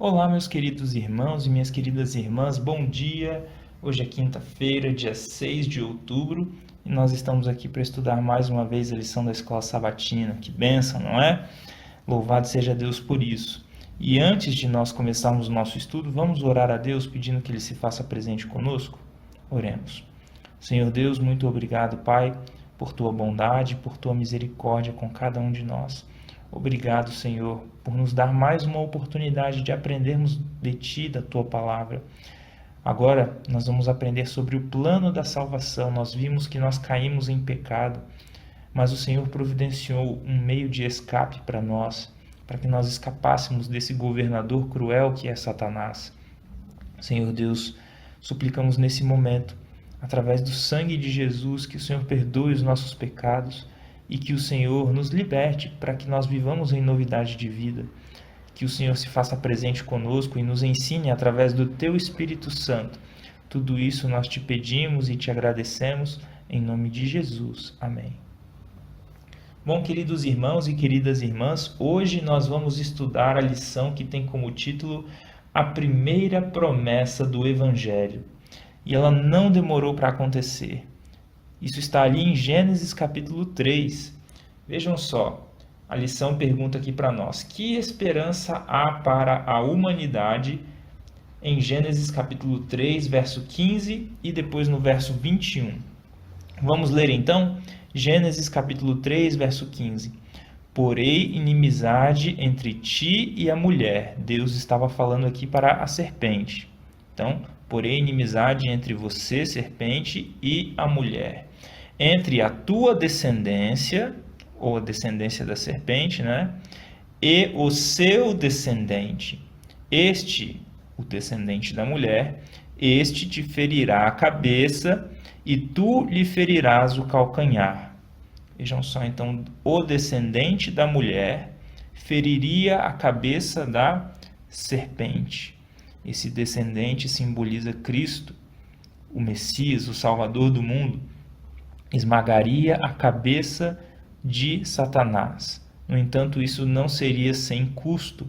Olá, meus queridos irmãos e minhas queridas irmãs, bom dia! Hoje é quinta-feira, dia 6 de outubro, e nós estamos aqui para estudar mais uma vez a lição da Escola Sabatina. Que bênção, não é? Louvado seja Deus por isso. E antes de nós começarmos o nosso estudo, vamos orar a Deus pedindo que Ele se faça presente conosco? Oremos. Senhor Deus, muito obrigado, Pai, por Tua bondade, por Tua misericórdia com cada um de nós. Obrigado, Senhor, por nos dar mais uma oportunidade de aprendermos de Ti, da Tua palavra. Agora nós vamos aprender sobre o plano da salvação. Nós vimos que nós caímos em pecado, mas o Senhor providenciou um meio de escape para nós, para que nós escapássemos desse governador cruel que é Satanás. Senhor Deus, suplicamos nesse momento, através do sangue de Jesus, que o Senhor perdoe os nossos pecados e que o Senhor nos liberte para que nós vivamos em novidade de vida. Que o Senhor se faça presente conosco e nos ensine através do Teu Espírito Santo. Tudo isso nós te pedimos e te agradecemos em nome de Jesus. Amém. Bom, queridos irmãos e queridas irmãs, hoje nós vamos estudar a lição que tem como título A Primeira Promessa do Evangelho. E ela não demorou para acontecer. Isso está ali em Gênesis capítulo 3. Vejam só, a lição pergunta aqui para nós: que esperança há para a humanidade? Em Gênesis capítulo 3, verso 15 e depois no verso 21. Vamos ler então? Gênesis capítulo 3, verso 15. Porém, inimizade entre ti e a mulher. Deus estava falando aqui para a serpente. Então, porém, inimizade entre você, serpente, e a mulher. Entre a tua descendência, ou a descendência da serpente, né? E o seu descendente. Este, o descendente da mulher, este te ferirá a cabeça e tu lhe ferirás o calcanhar. Vejam só, então, o descendente da mulher feriria a cabeça da serpente. Esse descendente simboliza Cristo, o Messias, o Salvador do mundo. Esmagaria a cabeça de Satanás. No entanto, isso não seria sem custo.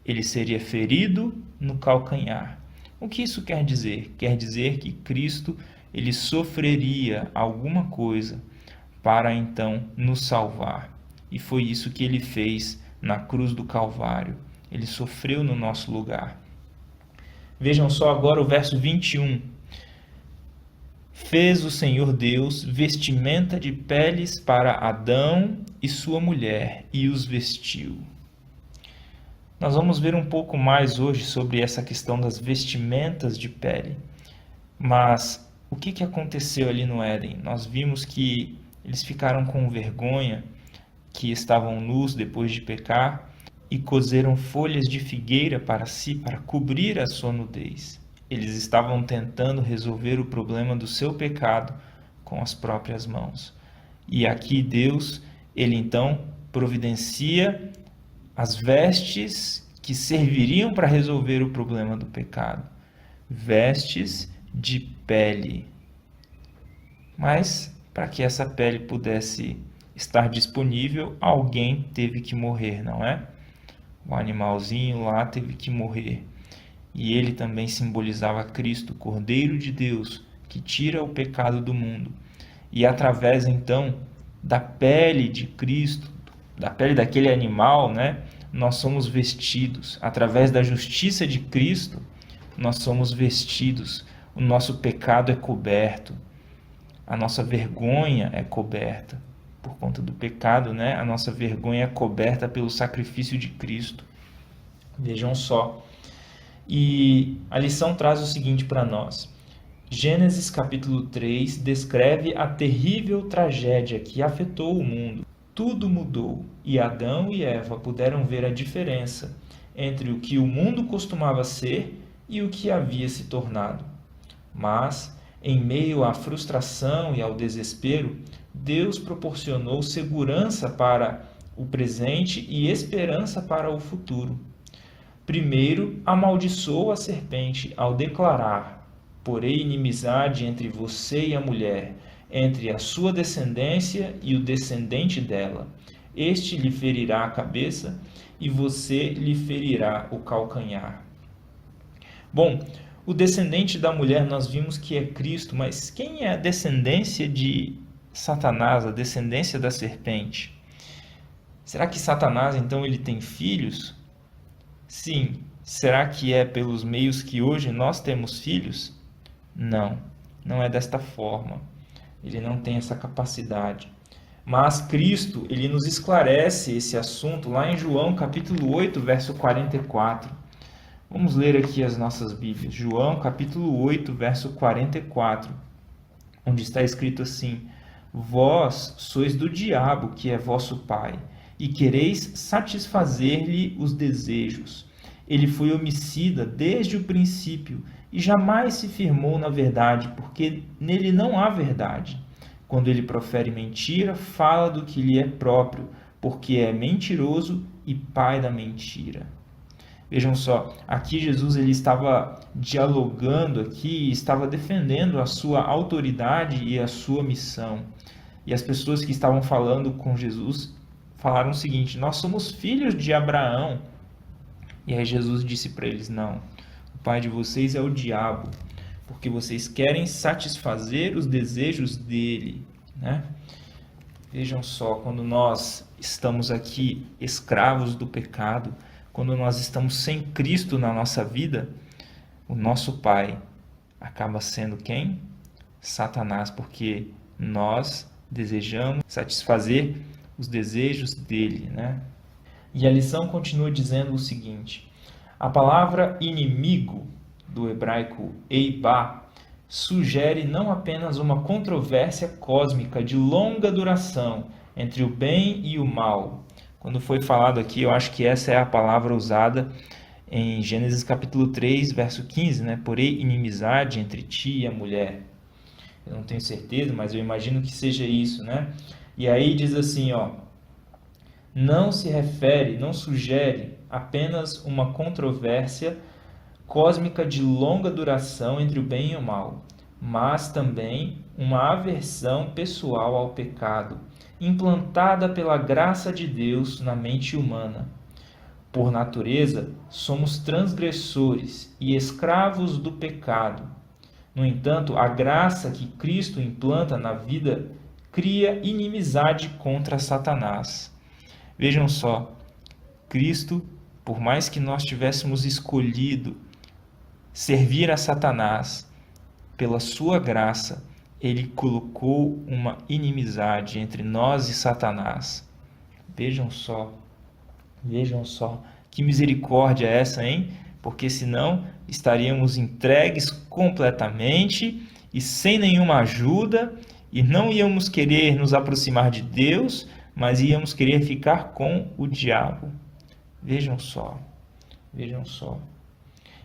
Ele seria ferido no calcanhar. O que isso quer dizer? Quer dizer que Cristo ele sofreria alguma coisa para então nos salvar. E foi isso que ele fez na cruz do Calvário. Ele sofreu no nosso lugar. Vejam só agora o verso 21. Fez o Senhor Deus vestimenta de peles para Adão e sua mulher, e os vestiu. Nós vamos ver um pouco mais hoje sobre essa questão das vestimentas de pele. Mas o que aconteceu ali no Éden? Nós vimos que eles ficaram com vergonha, que estavam nus depois de pecar, e coseram folhas de figueira para si, para cobrir a sua nudez. Eles estavam tentando resolver o problema do seu pecado com as próprias mãos. E aqui Deus, ele então providencia as vestes que serviriam para resolver o problema do pecado. Vestes de pele. Mas, para que essa pele pudesse estar disponível, alguém teve que morrer, não é? O animalzinho lá teve que morrer. E ele também simbolizava Cristo, Cordeiro de Deus, que tira o pecado do mundo. E através, então, da pele de Cristo, da pele daquele animal, né, nós somos vestidos. Através da justiça de Cristo, nós somos vestidos. O nosso pecado é coberto. A nossa vergonha é coberta. Por conta do pecado, né, a nossa vergonha é coberta pelo sacrifício de Cristo. Vejam só. E a lição traz o seguinte para nós. Gênesis capítulo 3 descreve a terrível tragédia que afetou o mundo. Tudo mudou e Adão e Eva puderam ver a diferença entre o que o mundo costumava ser e o que havia se tornado. Mas, em meio à frustração e ao desespero, Deus proporcionou segurança para o presente e esperança para o futuro. Primeiro, amaldiçoou a serpente ao declarar: porém inimizade entre você e a mulher, entre a sua descendência e o descendente dela. Este lhe ferirá a cabeça e você lhe ferirá o calcanhar. Bom, o descendente da mulher nós vimos que é Cristo, mas quem é a descendência de Satanás, a descendência da serpente? Será que Satanás, então, ele tem filhos? Sim. Será que é pelos meios que hoje nós temos filhos? Não, não é desta forma. Ele não tem essa capacidade. Mas Cristo, ele nos esclarece esse assunto lá em João capítulo 8, verso 44. Vamos ler aqui as nossas Bíblias. João capítulo 8, verso 44, onde está escrito assim: Vós sois do diabo, que é vosso pai, e quereis satisfazer-lhe os desejos. Ele foi homicida desde o princípio e jamais se firmou na verdade, porque nele não há verdade. Quando ele profere mentira, fala do que lhe é próprio, porque é mentiroso e pai da mentira. Vejam só, aqui Jesus ele estava dialogando aqui, estava defendendo a sua autoridade e a sua missão. E as pessoas que estavam falando com Jesus falaram o seguinte: nós somos filhos de Abraão. E aí Jesus disse para eles: não, o pai de vocês é o diabo, porque vocês querem satisfazer os desejos dele, né? Vejam só, quando nós estamos aqui escravos do pecado, quando nós estamos sem Cristo na nossa vida, o nosso pai acaba sendo quem? Satanás, porque nós desejamos satisfazer os desejos dele, né? E a lição continua dizendo o seguinte: a palavra inimigo, do hebraico eibá, sugere não apenas uma controvérsia cósmica de longa duração entre o bem e o mal. Quando foi falado aqui, eu acho que essa é a palavra usada em Gênesis capítulo 3, verso 15, né? Porém, inimizade entre ti e a mulher. Eu não tenho certeza, mas eu imagino que seja isso, né? E aí diz assim, ó: não se refere, não sugere apenas uma controvérsia cósmica de longa duração entre o bem e o mal, mas também uma aversão pessoal ao pecado, implantada pela graça de Deus na mente humana. Por natureza, somos transgressores e escravos do pecado. No entanto, a graça que Cristo implanta na vida cria inimizade contra Satanás. Vejam só, Cristo, por mais que nós tivéssemos escolhido servir a Satanás, pela sua graça, ele colocou uma inimizade entre nós e Satanás. Vejam só, que misericórdia é essa, hein? Porque senão estaríamos entregues completamente e sem nenhuma ajuda, e não íamos querer nos aproximar de Deus, mas íamos querer ficar com o diabo. Vejam só.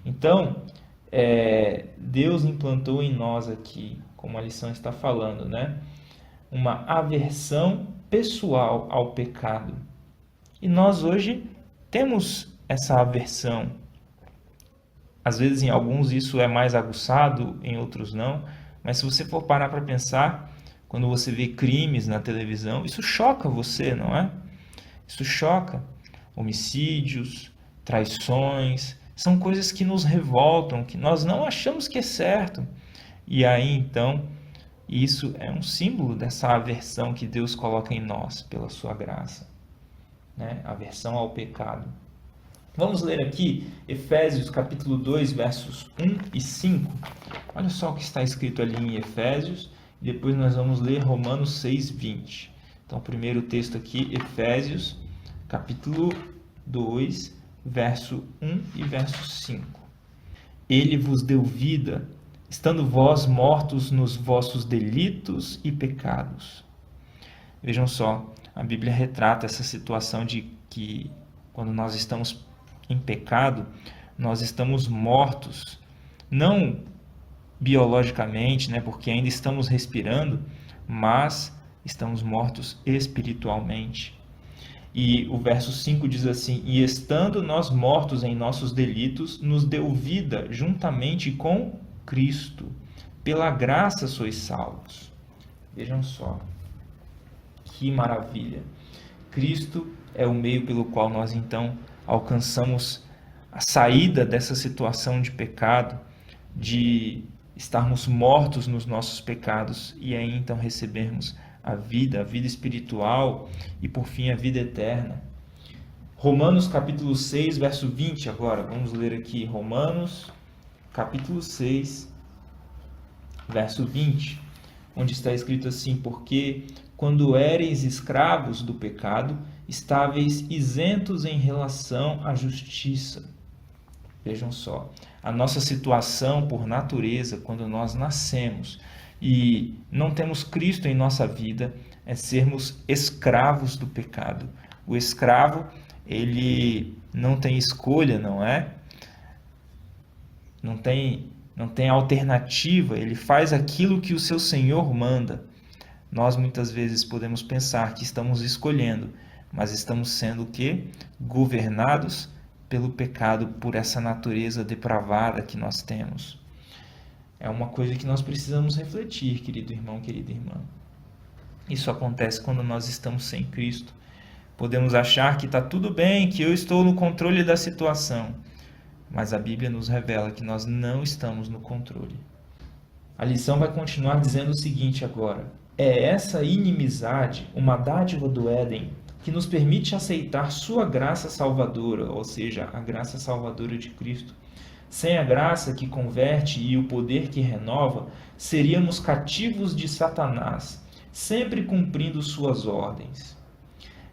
Então, Deus implantou em nós aqui, como a lição está falando, né? Uma aversão pessoal ao pecado. E nós hoje temos essa aversão. Às vezes em alguns isso é mais aguçado, em outros não. Mas se você for parar para pensar, quando você vê crimes na televisão, isso choca você, não é? Isso choca. Homicídios, traições, são coisas que nos revoltam, que nós não achamos que é certo. E aí então, isso é um símbolo dessa aversão que Deus coloca em nós pela sua graça, né? Aversão ao pecado. Vamos ler aqui Efésios capítulo 2, versos 1 e 5. Olha só o que está escrito ali em Efésios, e depois nós vamos ler Romanos 6, 20. Então, o primeiro texto aqui, Efésios capítulo 2, verso 1 e verso 5. Ele vos deu vida, estando vós mortos nos vossos delitos e pecados. Vejam só, a Bíblia retrata essa situação de que quando nós estamos em pecado, nós estamos mortos, não biologicamente, né, porque ainda estamos respirando, mas estamos mortos espiritualmente. E o verso 5 diz assim: e estando nós mortos em nossos delitos, nos deu vida juntamente com Cristo. Pela graça sois salvos. Vejam só, que maravilha. Cristo é o meio pelo qual nós então alcançamos a saída dessa situação de pecado, de estarmos mortos nos nossos pecados e aí então recebermos a vida espiritual e por fim a vida eterna. Romanos capítulo 6, verso 20 agora, vamos ler aqui Romanos capítulo 6, verso 20, onde está escrito assim: porque quando éreis escravos do pecado, estáveis isentos em relação à justiça. Vejam só, a nossa situação por natureza, quando nós nascemos e não temos Cristo em nossa vida, é sermos escravos do pecado. O escravo, ele não tem escolha, não é? Não tem alternativa, ele faz aquilo que o seu Senhor manda. Nós muitas vezes podemos pensar que estamos escolhendo, mas estamos sendo o quê? Governados pelo pecado, por essa natureza depravada que nós temos. É uma coisa que nós precisamos refletir, querido irmão, querida irmã. Isso acontece quando nós estamos sem Cristo. Podemos achar que está tudo bem, que eu estou no controle da situação, mas a Bíblia nos revela que nós não estamos no controle. A lição vai continuar dizendo o seguinte agora: é essa inimizade, uma dádiva do Éden, que nos permite aceitar sua graça salvadora, ou seja, a graça salvadora de Cristo. Sem a graça que converte e o poder que renova, seríamos cativos de Satanás, sempre cumprindo suas ordens.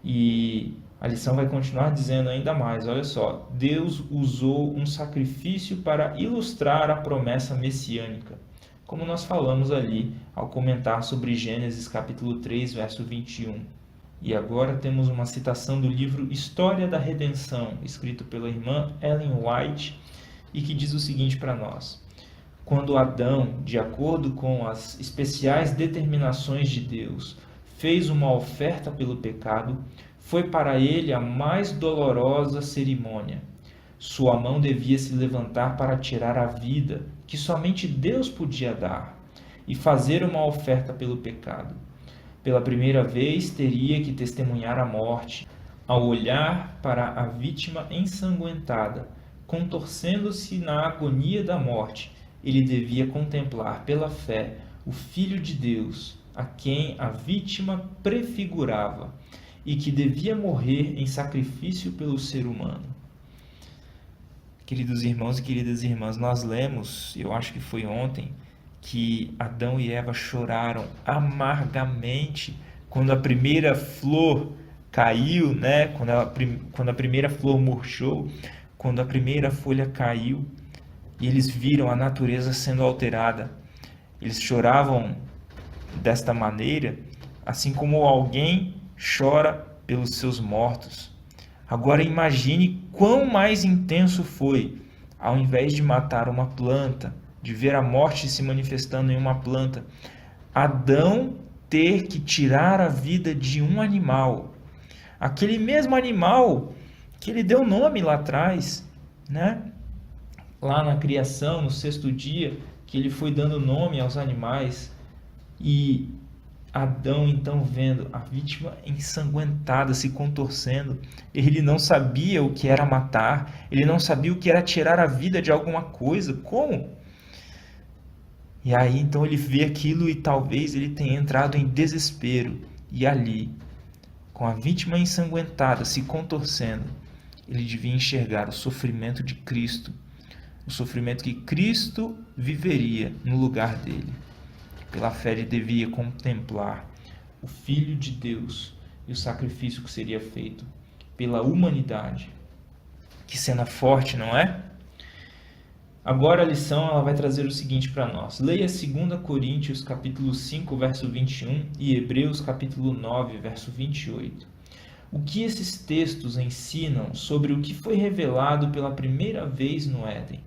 E a lição vai continuar dizendo ainda mais, olha só: Deus usou um sacrifício para ilustrar a promessa messiânica, como nós falamos ali ao comentar sobre Gênesis capítulo 3, verso 21. E agora temos uma citação do livro História da Redenção, escrito pela irmã Ellen White, e que diz o seguinte para nós: quando Adão, de acordo com as especiais determinações de Deus, fez uma oferta pelo pecado, foi para ele a mais dolorosa cerimônia. Sua mão devia se levantar para tirar a vida, que somente Deus podia dar, e fazer uma oferta pelo pecado. Pela primeira vez, teria que testemunhar a morte. Ao olhar para a vítima ensanguentada, contorcendo-se na agonia da morte, ele devia contemplar pela fé o Filho de Deus, a quem a vítima prefigurava, e que devia morrer em sacrifício pelo ser humano. Queridos irmãos e queridas irmãs, nós lemos, eu acho que foi ontem, que Adão e Eva choraram amargamente quando a primeira flor caiu, né? Quando a primeira flor murchou, quando a primeira folha caiu, e eles viram a natureza sendo alterada. Eles choravam desta maneira, assim como alguém chora pelos seus mortos. Agora imagine quão mais intenso foi, ao invés de matar uma planta, de ver a morte se manifestando em uma planta, Adão ter que tirar a vida de um animal. Aquele mesmo animal que ele deu nome lá atrás, né? Lá na criação, no sexto dia, que ele foi dando nome aos animais. E Adão, então, vendo a vítima ensanguentada, se contorcendo, ele não sabia o que era matar, ele não sabia o que era tirar a vida de alguma coisa. Como? E aí, então, ele vê aquilo e talvez ele tenha entrado em desespero. E ali, com a vítima ensanguentada, se contorcendo, ele devia enxergar o sofrimento de Cristo, o sofrimento que Cristo viveria no lugar dele. Pela fé ele devia contemplar o Filho de Deus e o sacrifício que seria feito pela humanidade. Que cena forte, não é? Agora a lição ela vai trazer o seguinte para nós. Leia 2 Coríntios capítulo 5, verso 21 e Hebreus capítulo 9, verso 28. O que esses textos ensinam sobre o que foi revelado pela primeira vez no Éden?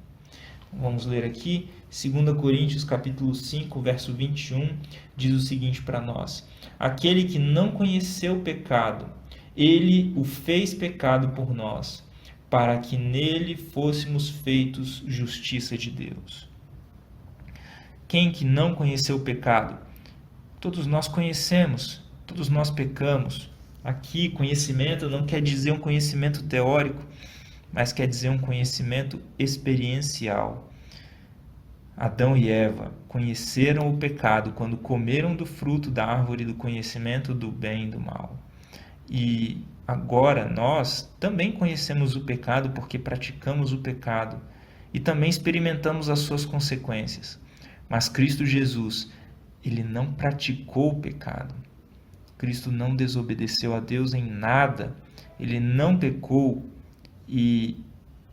Vamos ler aqui, 2 Coríntios capítulo 5, verso 21, diz o seguinte para nós: aquele que não conheceu o pecado, ele o fez pecado por nós, para que nele fôssemos feitos justiça de Deus. Quem que não conheceu o pecado? Todos nós conhecemos, todos nós pecamos. Aqui, conhecimento não quer dizer um conhecimento teórico, mas quer dizer um conhecimento experiencial. Adão e Eva conheceram o pecado quando comeram do fruto da árvore do conhecimento do bem e do mal. E agora nós também conhecemos o pecado porque praticamos o pecado e também experimentamos as suas consequências. Mas Cristo Jesus, ele não praticou o pecado. Cristo não desobedeceu a Deus em nada. Ele não pecou e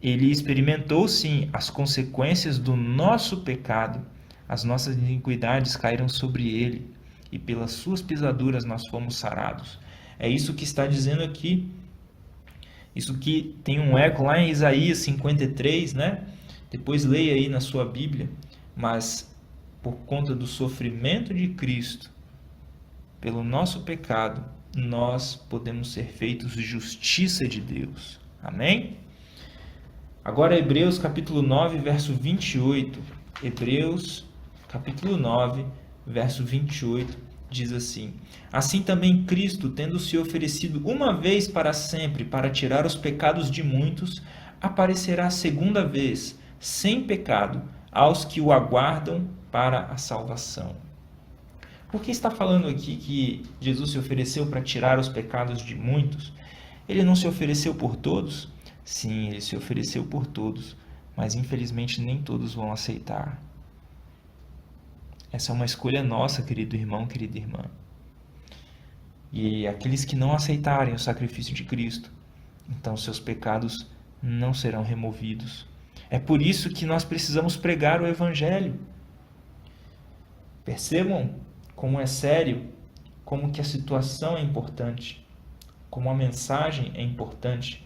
ele experimentou sim as consequências do nosso pecado. As nossas iniquidades caíram sobre ele e pelas suas pisaduras nós fomos sarados. É isso que está dizendo aqui. Isso que tem um eco lá em Isaías 53, né? Depois leia aí na sua Bíblia. Mas por conta do sofrimento de Cristo, pelo nosso pecado, nós podemos ser feitos justiça de Deus. Amém? Agora Hebreus capítulo 9, verso 28. Hebreus capítulo 9, verso 28 diz assim: Assim também Cristo, tendo se oferecido uma vez para sempre para tirar os pecados de muitos, aparecerá segunda vez, sem pecado, aos que o aguardam para a salvação. Por que está falando aqui que Jesus se ofereceu para tirar os pecados de muitos? Ele não se ofereceu por todos? Sim, ele se ofereceu por todos, mas infelizmente nem todos vão aceitar. Essa é uma escolha nossa, querido irmão, querida irmã. E aqueles que não aceitarem o sacrifício de Cristo, então seus pecados não serão removidos. É por isso que nós precisamos pregar o Evangelho. Percebam como é sério, como que a situação é importante, como a mensagem é importante.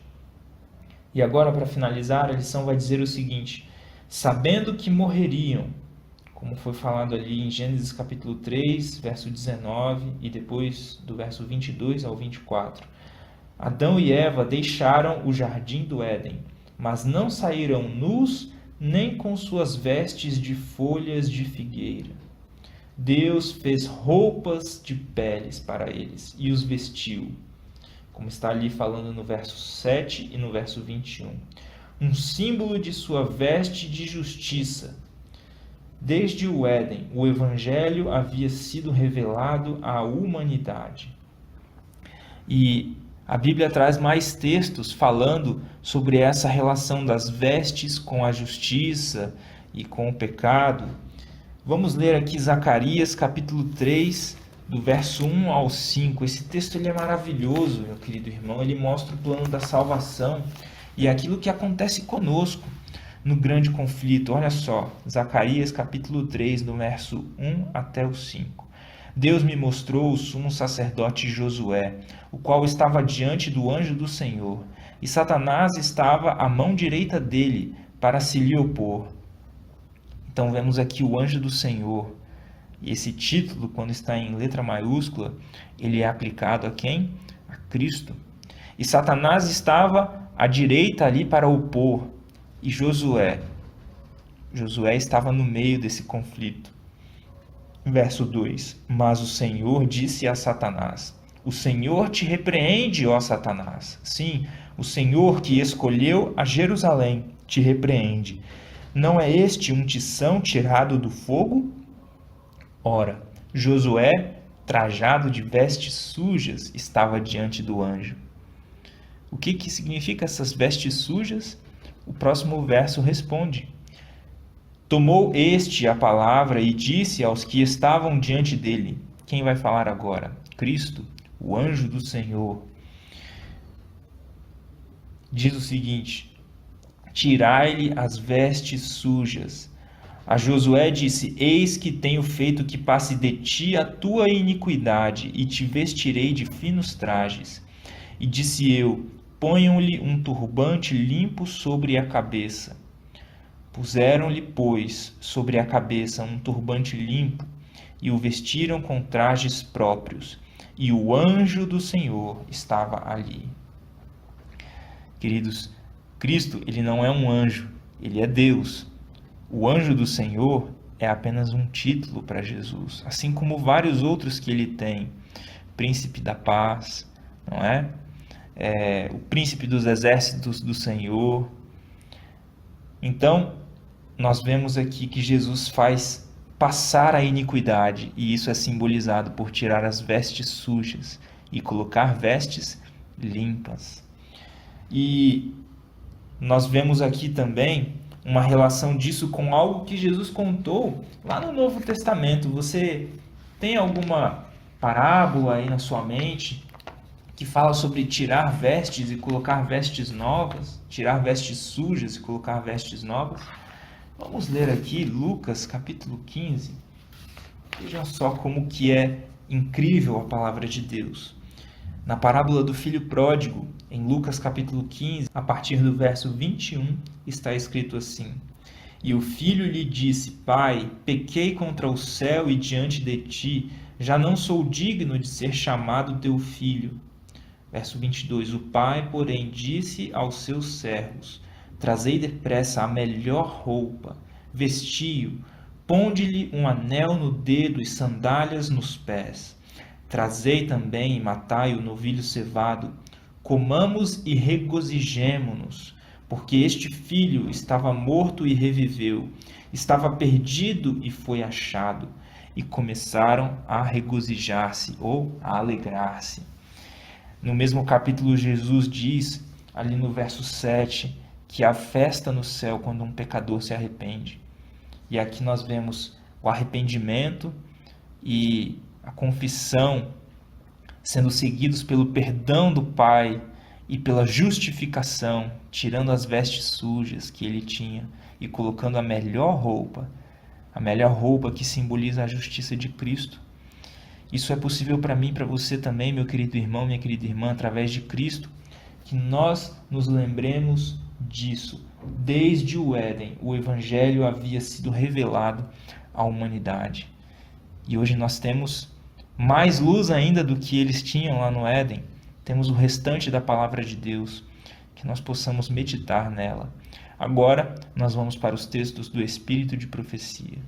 E agora, para finalizar, a lição vai dizer o seguinte: sabendo que morreriam, como foi falado ali em Gênesis capítulo 3, verso 19, e depois do verso 22 ao 24. Adão e Eva deixaram o jardim do Éden, mas não saíram nus nem com suas vestes de folhas de figueira. Deus fez roupas de peles para eles e os vestiu, como está ali falando no verso 7 e no verso 21. Um símbolo de sua veste de justiça. Desde o Éden, o Evangelho havia sido revelado à humanidade. E a Bíblia traz mais textos falando sobre essa relação das vestes com a justiça e com o pecado. Vamos ler aqui Zacarias capítulo 3, do verso 1 ao 5. Esse texto ele é maravilhoso, meu querido irmão. Ele mostra o plano da salvação e aquilo que acontece conosco no grande conflito. Olha só, Zacarias capítulo 3, do verso 1 até o 5. Deus me mostrou o sumo sacerdote Josué, o qual estava diante do anjo do Senhor, e Satanás estava à mão direita dele para se lhe opor. Então vemos aqui o anjo do Senhor. E esse título, quando está em letra maiúscula, ele é aplicado a quem? A Cristo. E Satanás estava à direita ali para opor. E Josué estava no meio desse conflito. Verso 2. Mas o Senhor disse a Satanás: O Senhor te repreende, ó Satanás. Sim, o Senhor que escolheu a Jerusalém te repreende. Não é este um tição tirado do fogo? Ora, Josué, trajado de vestes sujas, estava diante do anjo. O que significa essas vestes sujas? O próximo verso responde: Tomou este a palavra e disse aos que estavam diante dele. Quem vai falar agora? Cristo, o anjo do Senhor. Diz o seguinte: Tirai-lhe as vestes sujas. A Josué disse: Eis que tenho feito que passe de ti a tua iniquidade, e te vestirei de finos trajes. E disse eu: Ponham-lhe um turbante limpo sobre a cabeça. Puseram-lhe, pois, sobre a cabeça um turbante limpo, e o vestiram com trajes próprios. E o anjo do Senhor estava ali. Queridos, Cristo, ele não é um anjo, ele é Deus. O anjo do Senhor é apenas um título para Jesus, assim como vários outros que ele tem. Príncipe da paz, não é? o príncipe dos exércitos do Senhor. Então, nós vemos aqui que Jesus faz passar a iniquidade, e isso é simbolizado por tirar as vestes sujas e colocar vestes limpas. E nós vemos aqui também uma relação disso com algo que Jesus contou lá no Novo Testamento. Você tem alguma parábola aí na sua mente que fala sobre tirar vestes e colocar vestes novas, tirar vestes sujas e colocar vestes novas? Vamos ler aqui Lucas capítulo 15. Veja só como que é incrível a palavra de Deus. Na parábola do filho pródigo, em Lucas capítulo 15, a partir do verso 21, está escrito assim: E o filho lhe disse: Pai, pequei contra o céu e diante de ti, já não sou digno de ser chamado teu filho. Verso 22, o pai, porém, disse aos seus servos: Trazei depressa a melhor roupa, vestiu, ponde-lhe um anel no dedo e sandálias nos pés. Trazei também e matai o novilho cevado, comamos e regozijemo-nos, porque este filho estava morto e reviveu, estava perdido e foi achado. E começaram a regozijar-se ou a alegrar-se. No mesmo capítulo, Jesus diz, ali no verso 7, que há festa no céu quando um pecador se arrepende. E aqui nós vemos o arrependimento e a confissão sendo seguidos pelo perdão do Pai e pela justificação, tirando as vestes sujas que ele tinha e colocando a melhor roupa que simboliza a justiça de Cristo. Isso é possível para mim e para você também, meu querido irmão, minha querida irmã, através de Cristo, que nós nos lembremos disso. Desde o Éden, o Evangelho havia sido revelado à humanidade. E hoje nós temos mais luz ainda do que eles tinham lá no Éden. Temos o restante da palavra de Deus, que nós possamos meditar nela. Agora, nós vamos para os textos do Espírito de Profecia.